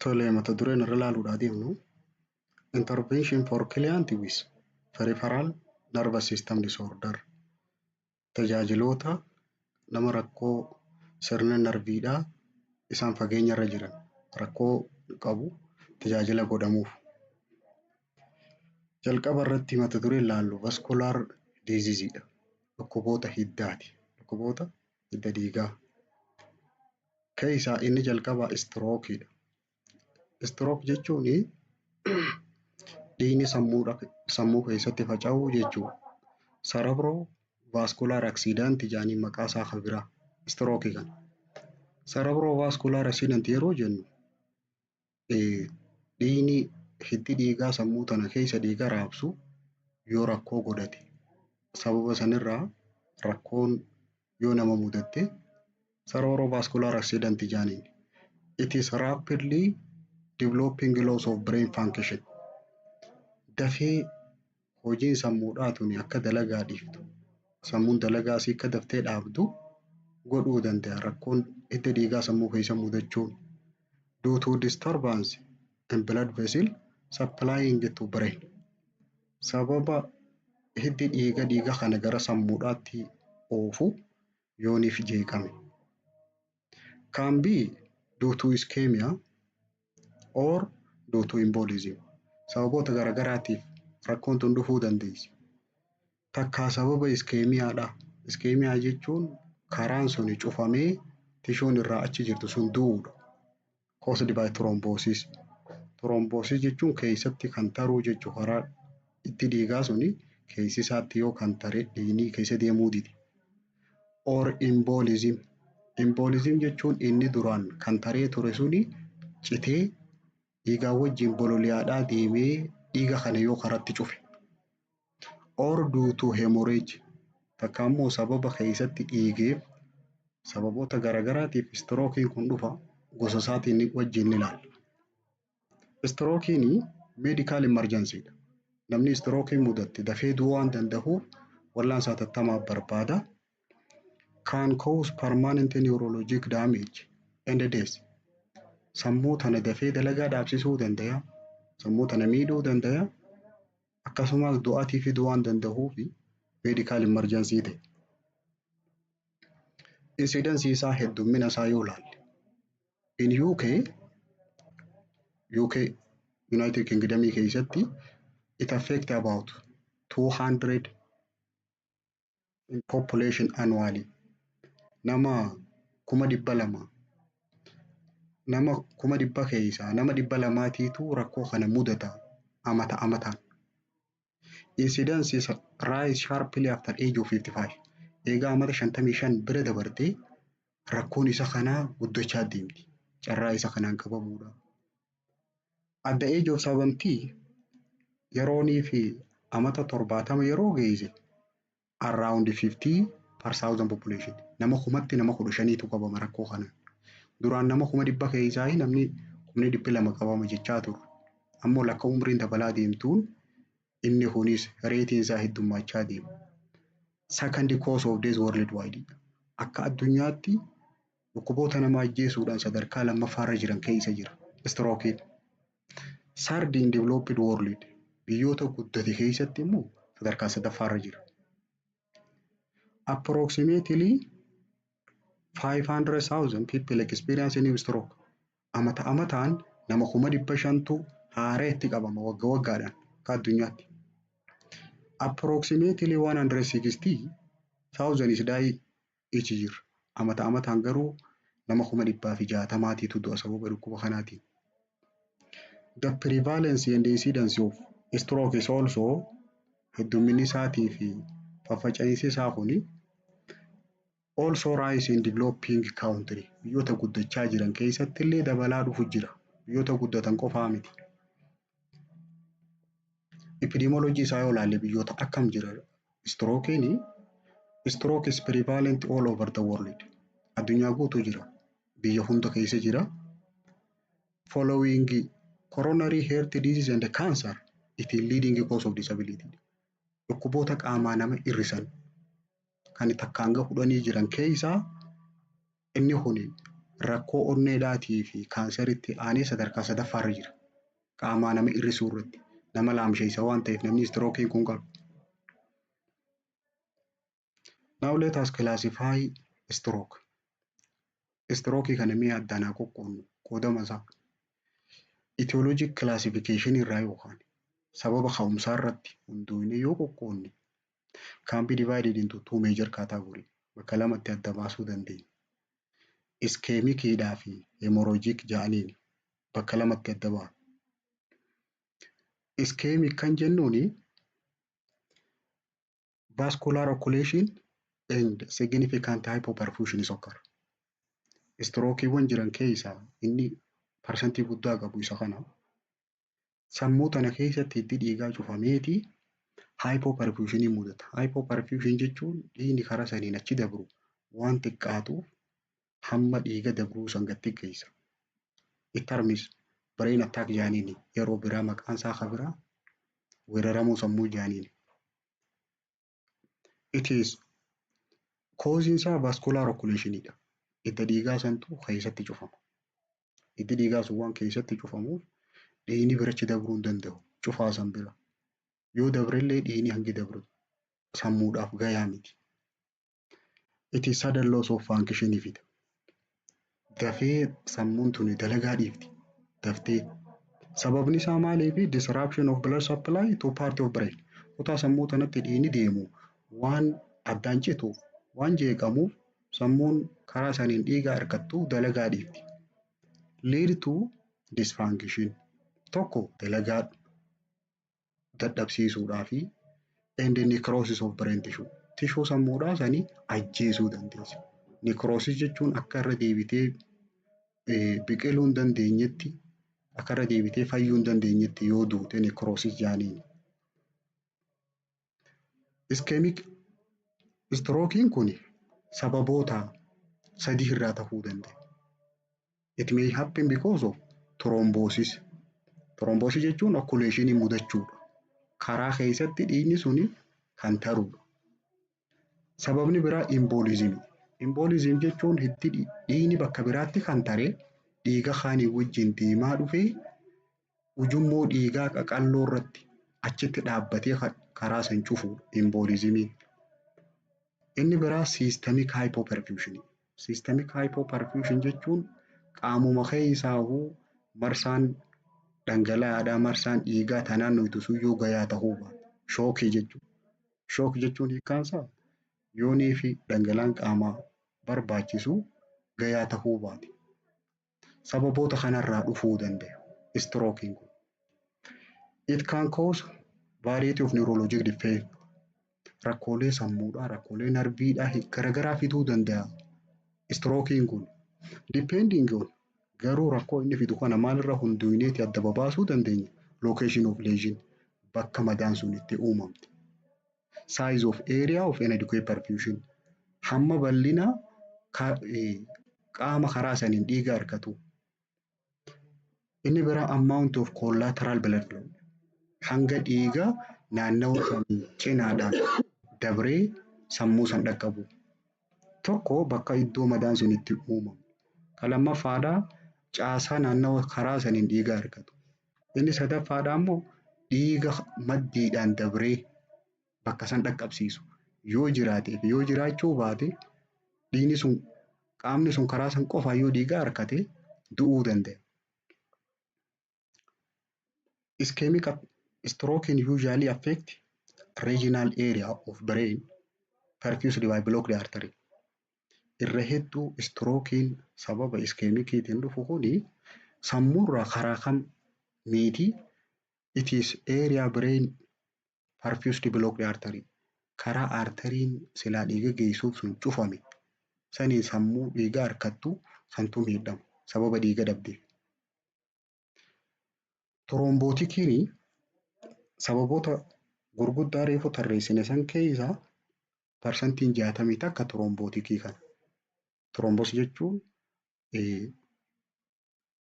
Tole mata dureen irra ilaaluudhaa deemnu intervention for client with peripheral nervous system disorder tajaajiloota nama rakkoo sirna narviidhaa isaan fageenya irra jiran rakkoo qabu tajaajila godhamuuf. Jalqaba irratti mata dureen ilaallu vascular disease dha. Dhukkuboota hiddaati. Dhukkuboota hidda dhiigaa. Keessaa inni jalqaba stroke dha. Stroke jechuun dhiigni sammuu keessatti faca'uu jechuudha. Cerebrovascular accident jedhanii maqaa isaa kan biraa stroke kana. Cerebrovascular accident yeroo jennu dhiigni hiddi dhiigaa sammuu tana keessa dhiiga raabsu yoo rakkoo godhate sababa sanirraa rakkoon yoo nama mudatte cerebrovascular accident jedhaniin. It is rapidly developing loss of brain function. Dafee hojiin sammuudhaa tuni akka dalagaa dhiiftu sammuun dalagaa asii akka daftee dhaabdu godhuu danda'a rakkoon hidda dhiigaa sammuu keessa mudachuun due to disturbance in blood vessel supplying to brain. Sababa hiddi dhiiga kana gara sammuudhaatti oofu yooniif jeeqame. Can be due to ischemia or due to embolism. Sababoota garagaraatiif rakkoon tun dhufuu dandeessi. Takkaa sababa iskemiyaadha. Iskemiyaa jechuun karaan suni cufamee tishuun irraa achi jirtu sun du'uudha. Caused by thrombosis. Thrombosis jechuun keessatti kan taruu jechuu karaa itti dhiigaa suni keessi isaatti yoo kan tare dhiigni keessa deemuu didi. Or embolism. Embolism jechuun inni duraan kan taree ture suni citee dhiigaa wajjin bololi'aadhaa deemee dhiiga kana yoo karatti cufe. Or due to hemorrhage. Takka immoo sababa keessatti dhiigeef sababoota garagaraatiif strookiin kun dhufa gosa isaatiin wajjin ni ilaalla. Strookiin medical emergency dha. Namni strookiin mudatte dafee du'uu waan danda'uuf wallaansa hatattamaa barbaada. Can cause permanent neurologic damage and death. Sammuu tana dafee dalagaa dhaabsisuu danda'a. Sammuu tana miidhuu danda'a. Akkasumas du'aatii fiduu waan danda'uuf medical emergency ta'e. Incidence isaa heddummina isaa yoo ilaalle. In UK United Kingdom keessatti it affect about 200 in population annually. Nama 200,000 nama 100,000 keessaa nama 200,000tiitu rakkoo kana mudata amataan. Incidence is rise sharply after age of 55. Eegaa amata 55 bira dabartee rakkoon isa kanaa guddachaa deemti. Carraa isa kanaan qabamuudha. At the age of 70 yeroonii fi amata 70 yeroo geesse around 50/1000 population. Nama 15,000tu qabama rakkoo kanaan. Duraan nama 100,000 keessaa namni 200,000 qabama jechaa ture. Ammoo lakka umriin dabalaa deemtuun inni kunis reetiin isaa heddummachaa deema. Second cause of death worldwide. Akka addunyaatti dhukkuboota nama ajjeesuudhaan sadarkaa lammaffaarra jiran keessa jira. Strookiin. Third in developed world. Biyyoota guddate keessatti immoo sadarkaa sadaffaarra jira. Approximately 500,000 people experience new stroke. Amataan nama 500,000tu haareetti qabama waggaadhaan akka addunyaatti. Approximately 160,000 is die each year. Amataan garuu nama 160,000tiitu du'a sababa dhukkuba kanaatiin. The prevalence and incidence of stroke is also heddumminni isaatii fi faffaca'iinsi isaa kuni also rise in developing country. Biyyoota guddachaa jiran keessatti illee dabalaa dhufu jira. Biyyoota guddatan qofaa miti. Epidemiology isaa yoo ilaalle biyyoota akkam jira strookiin. Stroke is prevalent all over the world. Addunyaa guutuu jira. Biyya hunda keessa jira. Following coronary heart disease and cancer, it is leading cause of disability. Dhukkuboota qaamaa nama hir'isan kan takkaan gahudhanii jiran keessaa inni kuni rakkoo onneedhaatii fi kaanseritti aanee sadarkaa sadaffaarra jira. Qaamaa nama hir'isuu irratti nama laamsheessa waan ta'eef namni istirookiin kun qabu. Now let us classify stroke. Strookii kana mi'a addaan haa qoqqoodnu qoodama isaa. Etiologic classification irraa yookaan sababa ka'umsaa irratti hundoofnee yoo qoqqoodne can be divided into two major category bakka lamatti adda baasuu dandeenya. Iskemikiidhaa fi hemorrhagic jedhaniin bakka lamatti adda ba'a. Iskemik kan jennuuni vascular occlusion and significant hypoperfusion occur. Strookiiwwan jiran keessaa inni parsantii guddaa qabu isa kana. Sammuu tana keessatti hiddi dhiigaa cufameeti hypoperfusionii mudata. Hypoperfusion jechuun dhiigni karaa saniin achi dabru waan xiqqaatuuf hamma dhiiga dabruu san gad xiqqeessa. It terms brain attack jedhaniini yeroo biraa maqaan isaa kan biraa weeraramuu sammuu jedhaniini. It is causing isaa vascular occlusionidha. Hidda dhiigaa santu keessatti cufama. Hiddi dhiigaa sun waan keessatti cufamuuf dhiigni birachi dabruu hin danda'u. Cufaa san bira. Yoo dabrellee dhiigni hangi dabru sammuudhaaf gayaa miti. It is sudden loss of function fida. Dafee sammuun tuni dalagaa dhiifti. Daftee. Sababni isaa maaliifi disruption of blood supply to part of brain. Kutaa sammuu tanatti dhiigni deemu waan addaan cituuf waan jeeqamuuf sammuun karaa saniin dhiiga harkattu dalagaa dhiifti. Lead to dysfunction. Tokko dalagaa dadhabsiisuudhaa fi and necrosis of brain tissue. Tishuu sammuudhaa sanii ajjeesuu dandeessa. Necrosis jechuun akka irra deebitee biqiluu hin dandeenyetti akka irra deebitee fayyuu hin dandeenyetti yoo duute necrosis jedhaniini. Iskemiik strookiin kun sababoota sadii irraa ta'uu danda'a. It may happen because of thrombosis. Thrombosis jechuun occlusionii mudachuudha. Karaa keessatti dhiigni suni kan tarudha. Sababni biraa embolism. Embolism jechuun hiddi dhiigni bakka biraatti kan tare dhiiga kaanii wajjin deemaa dhufee ujummoo dhiigaa qaqalloo irratti achitti dhaabbatee karaa san cufuudha embolismiin. Inni biraa systemic hypoperfusion. Systemic hypoperfusion jechuun qaamuma keessaahuu marsaan dhangala'aadhaa marsaan dhiigaa tanaan nuti suyyuu gayaa ta'uu baata. Shookii jechuudha. Shook jechuun hiikkaansaa yoonii fi dhangala'aan qaamaa barbaachisu gayaa ta'uu baate. Sababoota kanarraa dhufuu danda'a. Strookiin kun. It can cause variety of neurologic defect. Rakkoolee sammuudhaa, rakkoolee narbiidhaa garaagaraa fiduu danda'a. Strookiin kun depending on garuu rakkoo inni fidu kana maalirra hundoofneeti adda babaasuu dandeenya. Location of lesion bakka madaan sun itti uumamte. Size of area of inadequate perfusion hamma bal'ina qaama karaa saniin dhiiga harkatu. Inni biraa amount of collateral blood flow hanga dhiiga naannawaa sanii cinaadhaan dabree sammuu san dhaqqabu. Tokko bakka iddoo madaan sun itti uumamu. Kan lammaffaadhaa caasaa naannawaa karaa saniin dhiiga harkatu. Inni sadaffaadhaa immoo dhiiga maddiidhaan dabree bakka san dhaqqabsiisu yoo jiraatee fi yoo jiraachuu baate dhiigni sun qaamni sun karaa san qofaan yoo dhiiga harkate du'uu danda'a. Ischemic stroke usually affect regional area of brain perfused by blocked artery. Irra hedduu strookiin sababa iskemikiitiin dhufu kuni sammuurraa karaa kam miiti? It is area brain perfused blocked artery. Karaa arteriin silaa dhiiga geessuuf sun cufame. Sanii sammuu dhiiga harkattu santu miidhama sababa dhiiga dhabdeef. Torombootikiin sababoota gurguddaa reefu tarreessine san keessaa parsantiin 60 takka torombootikii kana. Torombos jechuun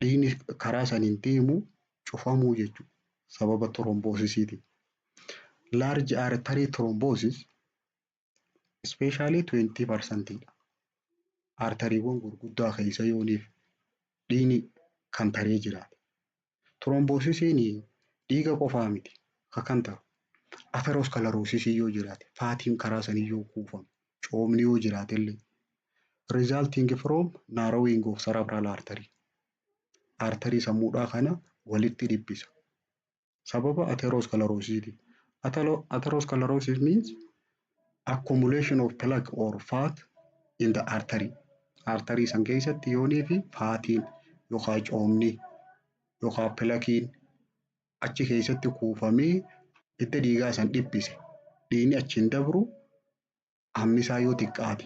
dhiigni karaa saniin deemu cufamuu jechuudha sababa torombosisiiti. Large artery thrombosis especially 20%. artariiwwan gurguddaa keessa yooniif dhiigni kan taree jiraate. Tiroomboosisiin dhiiga qofaa miti kan ta'u ateroskleroosisii yoo jiraate faatiin karaa sanii yoo kuufame coomni yoo jiraatellee resulting from narrowing of cerebral artery. Arterii sammuudhaa kana walitti dhiphisa. Sababa ateroskleroosiiti. Atherosclerosis means accumulation of plaque or fat in the artery. Arterii san keessatti yoonii fi faatiin yookaan coomni yookaan plakiin achi keessatti kuufamee hidda dhiigaa san dhiphise. Dhiigni achiin dabru hammisaa yoo xiqqaate.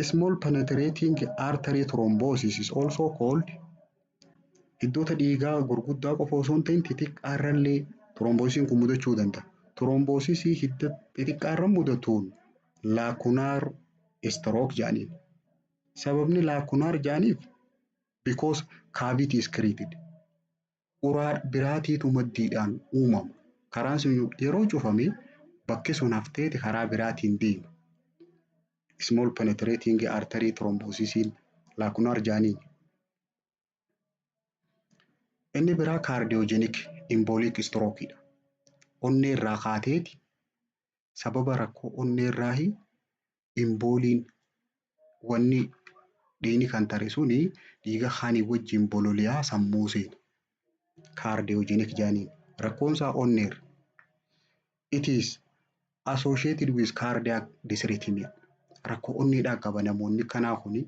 Small penetrating artery thrombosis is also called. Iddoota dhiigaa gurguddaa qofa osoo hin ta'in xixiqqaarrallee tiroomboosiin kun mudachuu danda'a. Tiroomboosisii hidda xixiqqaarra mudatuun laakunaar stroke jedhaniin. Sababni laakunaar jedhaniif because cavity is created. Uraa biraatiitu maddiidhaan uumama. Karaan sun yeroo cufame bakki sun hafteeti karaa biraatiin deema. Small penetrating artery thrombosis laakunaar jedhaniin. Inni biraa cardiogenic embolic stroke dha. Onnee irraa kaateeti sababa rakkoo onnee irraa emboliin wanni dhiigni kan tare suni dhiiga kaanii wajjin bololi'aa sammuu seena. Cardiogenic jedhaniin. Rakkoon isaa onneerra. It is associated with cardiac dysrhythmia. Rakkoo onneedhaa qaba namoonni kanaa kuni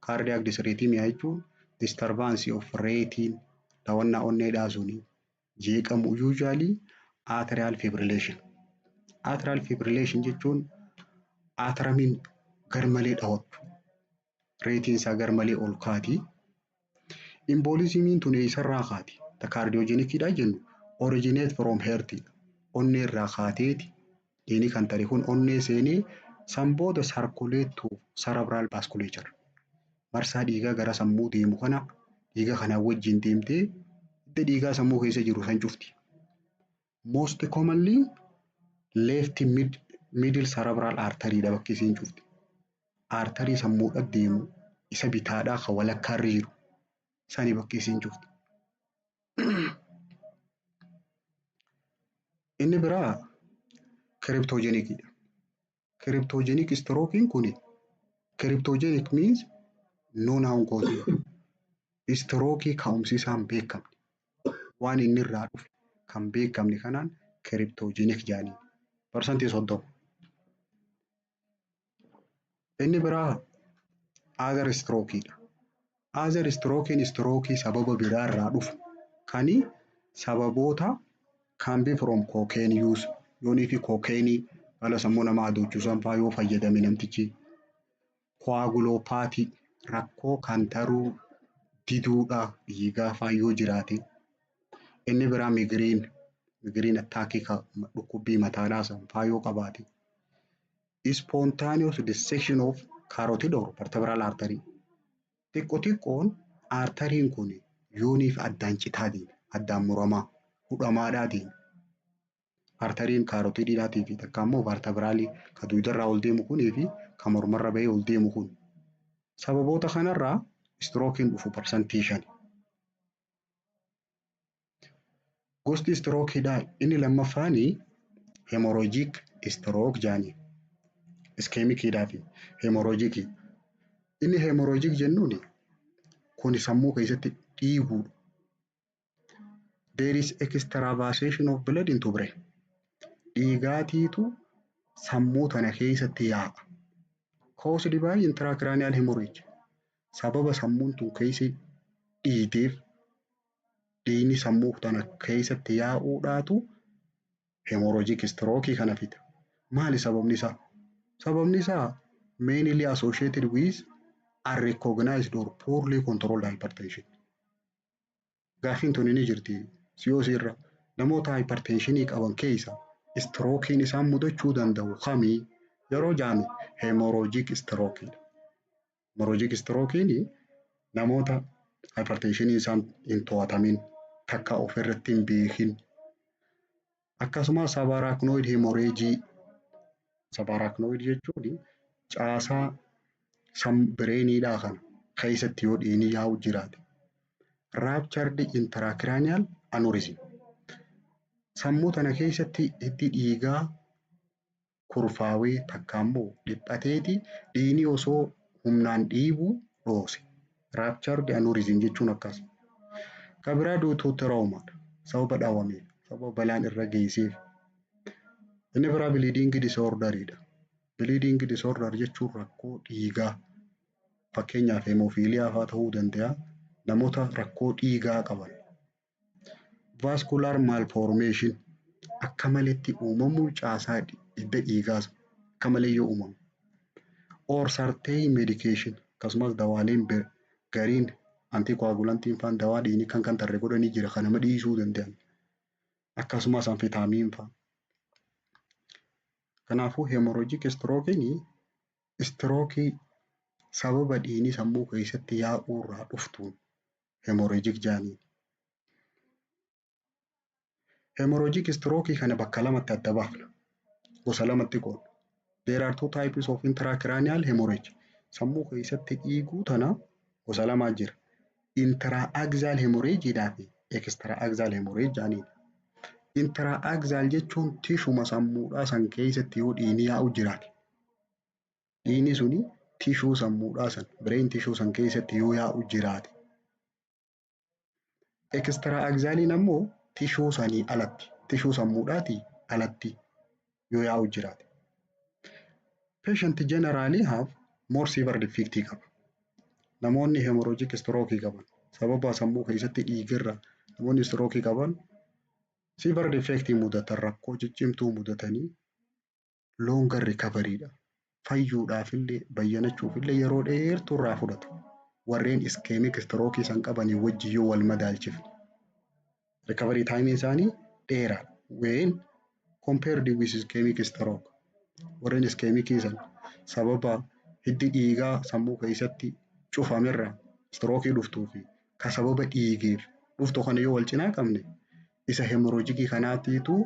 cardiac dysrhythmia jechuun disturbance of rating dhawannaa onneedhaa suni jeeqamu usually atrial fibrillation. Atrial fibrillation jechuun atramiin garmalee dhawattu. Reetiin isaa garmalee ol kaati. Embolismiin tun eessarraa kaati? The cardiogenic dha jennu originate from heart. Onnee irraa kaateeti dhiigni kan tare kun onnee seenee san booda circulate to cerebral vasculature. Marsaa dhiigaa gara sammuu deemu kana dhiiga kanaan wajjin deemtee hidda dhiigaa sammuu keessa jiru san cufti. Most commonly left middle cerebral artery dha bakki isiin cufti. Arterii sammuudha deemu isa bitaadhaa kan walakkaarra jiru sani bakki isiin cufti. Inni biraa cryptogenic dha. Cryptogenic stroke kuni cryptogenic means non cause. Stroke ka'umsi isaan beekamne. Waan inni irraa dhufe kan beekamne kanaan cryptogenic jedhaniin. Parsantii 30. Inni biraa other stroke dha. Other stroke sababa biraa irraa dhufu kani sababoota can be from cocaine use. Yoonii fi cocaine haala sammuu namaa adoochuusan fa'aa yoo fayyadame namtichi. Coagulopathy rakkoo kan taruu diduudha dhiigaa fa'aa yoo jiraate. Inni biraa migraine attack dhukkubbii mataadhaa san fa'aa yoo qabaate. Spontaneous dissection of carotid or vertebral artery. Xiqqoon arteriin kun yooniif addaan citaa deema. Addaan muramaa hudhamaadhaa deema. Arteriin kaarotididhaatii fi takka immoo vertebraalii ka duudarraa ol deemu kunii fi ka mormarra bahee ol deemu kun. Sababoota kanarraa strookiin dhufu parsantii 5. Gosti strookiidhaa inni lammaffaanii hemorrhagic stroke jedhanii. Iskemikiidhaa fi hemorrhagic. Inni hemorrhagic jennuun kun sammuu keessatti dhiiguudha. There is extravasation of blood into brain. Dhiigaatiitu sammuu tana keessatti yaa'a. Caused by intracranial hemorrhage. Sababa sammuun tun keessa dhiiteef dhiigni sammuu tana keessatti yaa'uudhaatu hemorrhagic stroke kana fida. Maali sababni isaa? Sababni isaa mainly associated with unrecognized or poorly controlled hypertension. Gaaffiin tun ni jirti. Siyoosii irra namoota hypertensionii qaban keessa strookiin isaan mudachuu danda'u kamii yeroo jaame hemorrhagic stroke dha. Hemorrhagic strokein namoota hypertensionii isaan hin to'atamin takka ofirratti hin beekin akkasumas subarachnoid hemorrhage. Subarachnoid jechuun caasaa bireeniidhaa kana keessatti yoo dhiigni yaa'u jiraate. Ruptured intracranial aneurysm. Sammuu tana keessatti hiddi dhiigaa kurfaawee takka immoo dhiphateeti dhiigni osoo humnaan dhiibuu dhoose. Ruptured aneurysm jechuun akkas. Kan biraa duutuu tiroomaadha. Sababa dhaawameef, sababa balaan irra geesseef. Inni biraa bleeding disorderiidha. Bleeding disorder jechuun rakkoo dhiigaa. Fakkeenyaaf hemofiiliyaa fa'aa ta'uu danda'a. Namoota rakkoo dhiigaa qaban. Vascular malformation akka maletti uumamuu caasaa hidda dhiigaas akka malee yoo uumamu. Or certain medication akkasumas dawaaleen gariin anticoagulantiin fa'aan dawaa dhiigni kan tarree godhanii jira kan nama dhiisuu danda'an. Akkasumas amfetaamiin fa'aa. Kanaafuu hemorrhagic stroke'n strookii sababa dhiigni sammuu keessatti yaa'uu irraa dhuftuun hemorrhagic jaaniin. Hemorrhagic stroke kana bakka lamatti adda baafna. Gosa lamatti qoodna. There are two types of intracranial hemorrhage. Sammuu keessatti dhiiguu tana gosa lamaa jira. Intraaxial hemorrhage fi extraaxial hemorrhage jaaniin. Intraaxial jechuun tishuma sammuudhaa san keessatti yoo dhiigni yaa'u jiraate. Dhiigni suni tishuu sammuudhaa san brain tishuu san keessatti yoo yaa'u jiraate. Extraaxialiin ammoo tishuu sanii alatti, tishuu sammuudhaatii alatti yoo yaa'u jiraate. Patient generally have more severe defect qaba. Namoonni hemorrhagic stroke qaban sababa sammuu keessatti dhiigirra namoonni stroke qaban severe defect mudatan rakkoo ciccimtuu mudatanii longer recovery'dha. Fayyuudhaafillee bayyanachuufillee yeroo dheertuu irraa fudhatu. Warreen ischemic stroke san qabanii wajjin yoo wal madaalchifne. Recovery time isaanii dheeraa when compared with ischemic stroke. Warreen ischemic san sababa hiddi dhiigaa sammuu keessatti cufamerraa stroke dhuftuu fi kan sababa dhiigeef dhuftu kana yoo wal cinaa qabne isa hemorrhagic kanaatiitu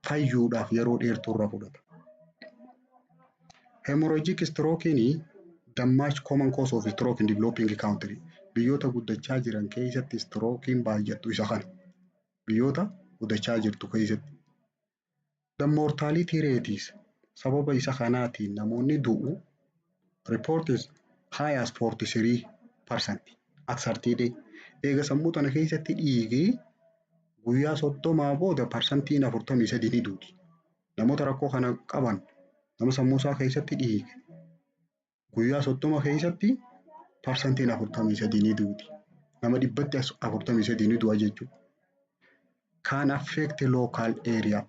fayyuudhaaf yeroo dheertuu irraa fudhata. Hemorrhagic stroke'n the most common cause of stroke in developing country. Biyyoota guddachaa jiran keessatti stroke'n baay'atu isa kana. Biyyoota guddachaa jirtu keessatti. The mortality rate sababa isa kanaatiin namoonni du'u report is high as 43% at 30 day. Eega sammuu tana keessatti dhiigee guyyaa 30 booda parsantiin 43 ni duuti. Namoota rakkoo kana qaban nama sammuu isaa keessatti dhiige guyyaa 30 keessatti parsantiin 43 ni duuti. Nama dhibbatti 43 ni du'a jechuudha. Can affect local area.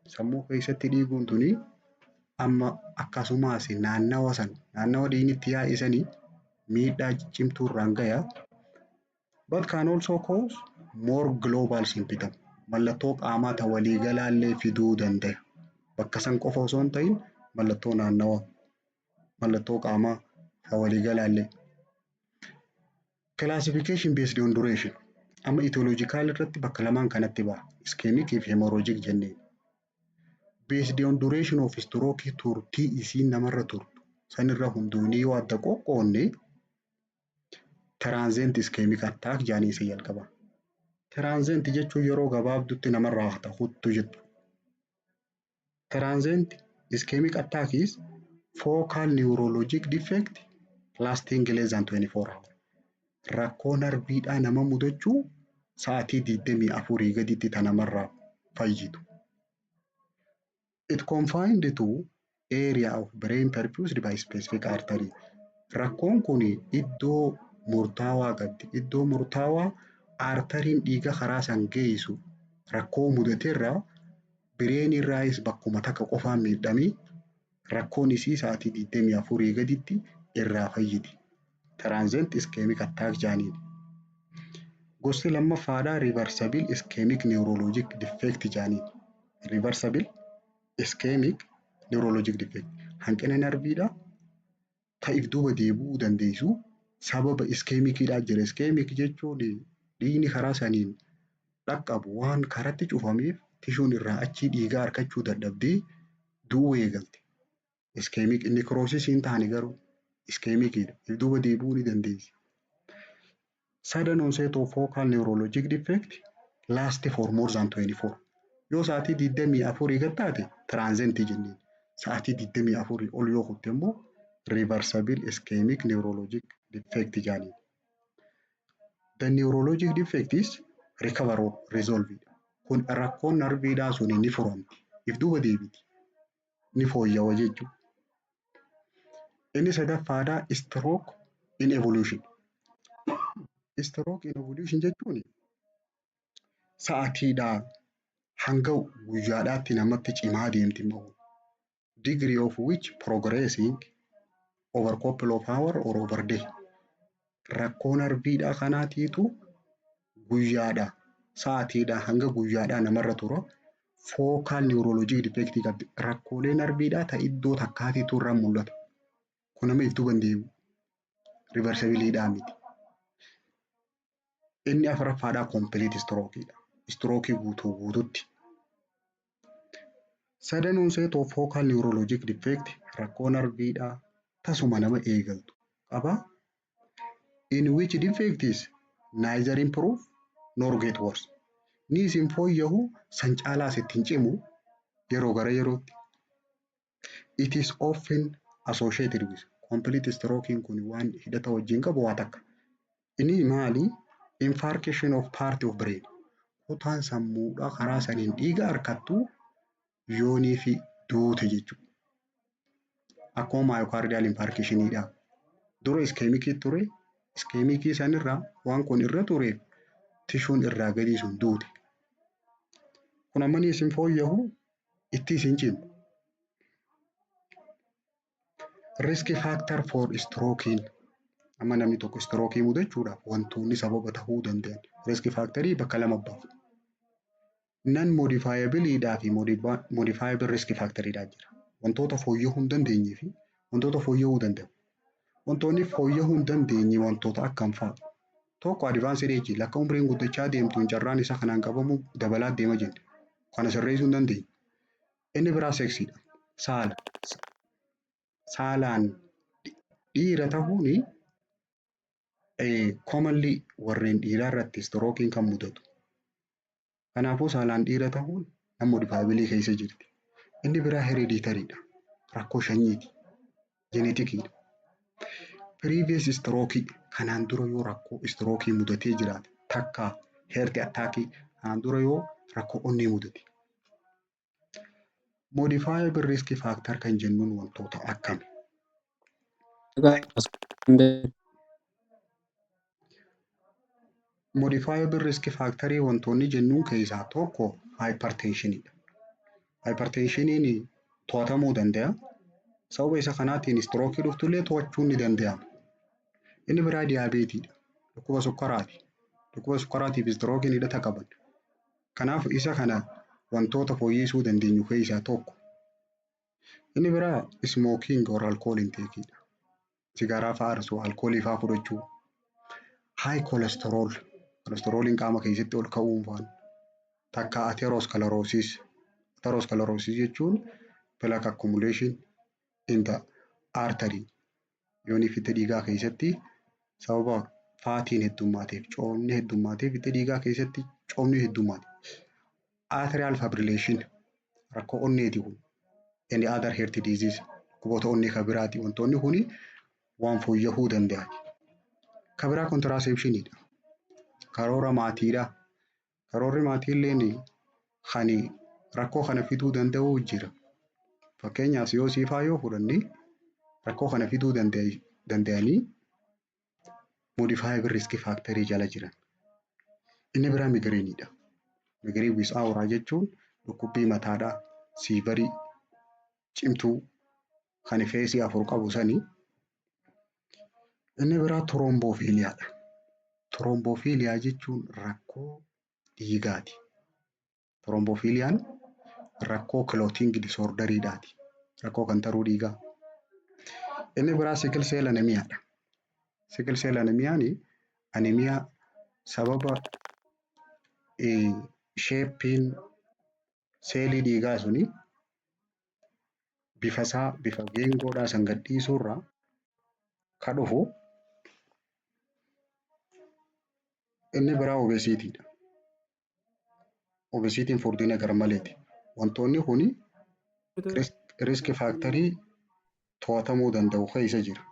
Sammuu keessatti dhiiguun tuni amma akkasumas naannawa dhiigni itti yaa'isanii miidhaa ciccimtuu irraan gayaa. But can also cause more global symptom. Mallattoo qaamaa ta waliigalaallee fiduu danda'a. Bakka san qofa osoo hin ta'in mallattoo naannawa mallattoo qaamaa ta waliigalaallee. Classification based on duration. Amma etiological irratti bakka lamaan kanatti ba'a. Ischemic fi hemorrhagic jenneen. Based on duration of stroke turtii isiin namarra turtu. Sanirra hunduunii yoo adda qoqqoonne transient ischemic attack jaanii isa jalqaba. Transient jechuun yeroo gabaabdutti namarraa haftu jettu. Transient ischemic attack is focal neurologic defect lasting less than 24 hours. Rakkoo narbiidhaa nama mudachuu sa'aatii 24 gaditti ta namarraa fayyitu. It confined to area of brain perfused by specific artery. Rakkoon kun iddoo murtaawaa qabdi. Iddoo murtaawaa arteriin dhiiga karaa san geessu rakkoo mudateerraa bireen irraayis bakkuma takka qofaan miidhamee rakkoon isii sa'aatii 24 gaditti irraa fayyiti. Transient ischemic attack jaaniin. Gosti lammaffaadhaa reversible ischemic neurologic defect jaaniin. Reversible ischemic neurologic defect. Hanqina narbiidhaa ta'if duuba deebi'uu dandeessu sababa ischemic'dhaa jira. Ischemic jechuun dhiigni karaa saniin dhaqqabu waan karatti cufameef tishuun irraa achii dhiigaa harkachuu dadhabdee du'uu eegalte. Ischemic necrosis hin taane garuu Iskeemikiidha. If duuba deebi'uu ni dandeessi. Sudden onset of focal neurologic defect last for more than 24. Yoo sa'aatii 24 gad taate tiraanzentii jenneen. Sa'aatii 24 ol yoo kutte immoo reversible ischemic neurologic defect jedhaniin. The neurologic defect is recover or resolved. Kun rakkoon narviidhaa sun ni furamti. If duuba deebiti. Ni fooyyawa jechuudha. Inni sadaffaadhaa stroke in evolution. Stroke in evolution jechuun sa'aatiidhaa hanga guyyaadhaatti namatti cimaa deemti immoo degree of which progressing over couple of hour or over day. Rakkoo narviidhaa kanaatiitu guyyaadhaa sa'aatiidhaa hanga guyyaadhaa namarra tura. Focal neurologic defect qabdi. Rakkoolee narviidhaa ta iddoo takkaatiitu irraa mul'ata. Kun nama if duuba hin deemu. Reversibiliidhaa miti. Inni afuraffaadhaa complete strokeidha. Strookii guutuu guututti. Sudden onset of focal neurologic defect rakkoo narviidhaa tasuma nama eegaltu qaba. In which defect is neither improve nor get worse. Ni isin fooyya'u san caalaas ittiin cimu yeroo gara yerootti. It is often associated with complete stroke kun waan hidhata wajjin qabu waa takka. Inni maali? Infarction of part of brain. Kutaan sammuudhaa karaa saniin dhiiga harkattu yoonii fi duute jechuudha. Akkuma myocardial infarctioniidha. Dura iskemikii ture. Iskemikii sanirraa waan kun irra tureef tishuun irraa gadii sun duute. Kun amma ni isin fooyya'u itti isin cimu. Risk factor for stroking. Amma namni tokko strookii mudachuudhaaf wantoonni sababa ta'uu danda'an. Risk factorii bakka lama baafna. Non modifiabiliidhaa fi modifiable risk factoriidhaa jira. Wantoota fooyya'uu hin dandeenyee fi wantoota fooyya'uu danda'u. Wantoonni fooyya'uu hin dandeenye wantoota akkam fa'a? Tokko advaansed age lakka umriin guddachaa deemtuun carraan isa kanaan qabamu dabalaa deema jenna. Kana sirreessuu hin dandeenye. Inni biraa seksiidha. Saala. Saalaan dhiira ta'uuni commonly warreen dhiiraa irratti strookiin kan mudatu. Kanaafuu saalaan dhiira ta'uun nama modifiabilii keessa jirti. Inni biraa hereditariidha. Rakkoo sanyiiti. Jenetikiidha. Previous stroke kanaan dura yoo rakkoo strookii mudatee jiraate takka heart attack kanaan dura yoo rakkoo onnee mudate. Modifiable risk factor kan jennuun wantoota akkami? Modifiable risk factorii wantoonni jennuun keessaa tokko hypertensioniidha. Hypertensioniin to'atamuu danda'a. Sababa isa kanaatiin strookii dhuftullee to'achuun ni danda'ama. Inni biraa diyaabeetiidha. Dhukkuba sukkaraati. Dhukkuba sukkaraatiif strookiin hidhata qaban. Kanaaf isa kana wantoota fooyyessuu dandeenyu keessaa tokko. Inni biraa smoking or alcohol intakeidha. Sigaaraa fa'aa arsuu, alkoolii fa'aa fudhachuu. High cholesterol. Kolesterooliin qaama keessatti ol ka'uun fa'aan. Takka atherosclerosis. Atherosclerosis jechuun plaque accumulation in the artery. Yoon fitta dhiigaa keessatti sababa faatiin heddumaateef coomni heddumaateef fitta dhiigaa keessatti coomni heddumaate. Atrial fibrillation rakkoo onneeti kun. Any other heart disease dhukkuboota onnee kan biraati. Wantoonni kuni waan fooyya'uu danda'an. Kan biraa contraceptionidha. Karoora maatiidha. Karoorri maatiillee kan rakkoo kana fiduu danda'u jira. Fakkeenyaaf yoo siifaa yoo fudhanne rakkoo kana fiduu danda'anii modifiable risk factorii jala jiran. Inni biraa migireeniidha. Migreen with aura jechuun dhukkubbii mataadhaa siivarii cimtuu kan feesii afur qabu sanii. Inni biraa trombofiiliyaadha. Trombofiiliyaa jechuun rakkoo dhiigaati. Trombofiiliyaan rakkoo clotting disorderiidhaati. Rakkoo kan taruu dhiigaa. Inni biraa sickle cell anemiyaadha. Sickle cell anemiyaan anemiyaa sababa sheeppiin seelii dhiigaa suni bifa geengoodhaa san gadhiisuurraa ka dhufu inni biraa obesiitiidha. Obesiitiin furdina garmaleeti. Wantoonni kuni risk faaktarii to'atamuu danda'u keessa jira.